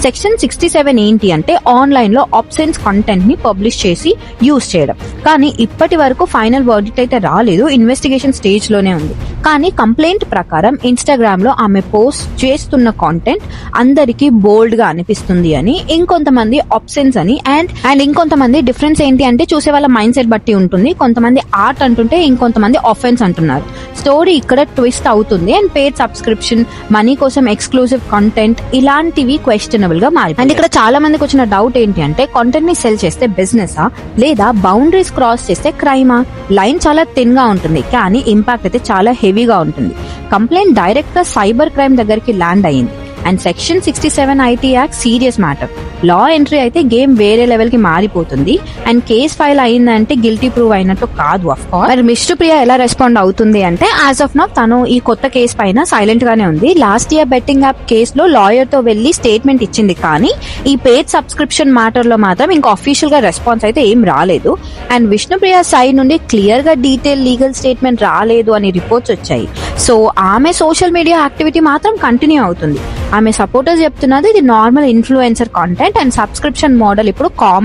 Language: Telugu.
సెక్షన్ 67 ఏంటి అంటే ఆన్లైన్ లో ఆబ్సెన్స్ కంటెంట్ ని పబ్లిష్ చేసి యూజ్ చేయడం. కానీ ఇప్పటి వరకు ఫైనల్ వర్డిక్ట్ అయితే రాలేదు, ఇన్వెస్టిగేషన్ స్టేజ్ లోనే ఉంది. కానీ కంప్లైంట్ ప్రకారం ఇన్స్టాగ్రామ్ లో ఆమె పోస్ట్ చేస్తున్న కాంటెంట్ అందరికి బోల్డ్ గా అనిపిస్తుంది అని, ఇంకొంతమంది ఆబ్సెన్స్ అని, అండ్ ఇంకొంతమంది డిఫరెన్స్ ఏంటి అంటే చూసే వాళ్ళ మైండ్ సెట్ బట్టి ఉంటుంది. కొంతమంది ఆర్ట్ అంటుంటే ఇంకొంతమంది ఆఫెన్స్ అంటున్నారు. స్టోరీ ఇక్కడ ట్విస్ట్ అవుతుంది అండ్ పేడ్ సబ్స్క్రిప్షన్, మనీ కోసం ఎక్స్క్లూజివ్ కంటెంట్ ఇలాంటివి క్వశ్చనబుల్ గా మారి. అండ్ ఇక్కడ చాలా మందికి వచ్చిన డౌట్ ఏంటి అంటే కంటెంట్ ని సెల్ చేస్తే బిజినెస్ లేదా బౌండరీస్ క్రాస్ చేస్తే క్రైమా? లైన్ చాలా థిన్ గా ఉంటుంది కానీ ఇంపాక్ట్ అయితే చాలా హెవీగా ఉంటుంది. కంప్లైంట్ డైరెక్ట్ గా సైబర్ క్రైమ్ దగ్గరికి ల్యాండ్ అయ్యింది. And section 67 IT act serious matter. Law entry అయితే గేమ్ వేరే లెవెల్ కి మారిపోతుంది. అండ్ కేస్ ఫైల్ అయిందంటే గిల్టీ ప్రూవ్ అయినట్టు కాదు. ఆఫ్ కోర్స్ మరి విష్ణుప్రియ ఎలా రెస్పాండ్ అవుతుంది అంటే యాజ్ ఆఫ్ నౌ తను ఈ కొత్త కేసు పైన సైలెంట్ గానే ఉంది. లాస్ట్ ఇయర్ బెట్టింగ్ యాప్ కేసులో లాయర్ తో వెళ్లి స్టేట్మెంట్ ఇచ్చింది కానీ ఈ పేడ్ సబ్స్క్రిప్షన్ మ్యాటర్ లో మాత్రం ఇంకా అఫీషియల్ గా రెస్పాన్స్ అయితే ఏం రాలేదు. అండ్ విష్ణుప్రియ సైడ్ నుండి క్లియర్ గా డీటెయిల్ లీగల్ స్టేట్మెంట్ రాలేదు అని రిపోర్ట్స్ వచ్చాయి. సో ఆమె సోషల్ మీడియా యాక్టివిటీ మాత్రం కంటిన్యూ అవుతుంది. ఆమె సపోర్టర్స్ చెప్తున్నది ఇది normal influencer content and subscription model ఇప్పుడు కామన్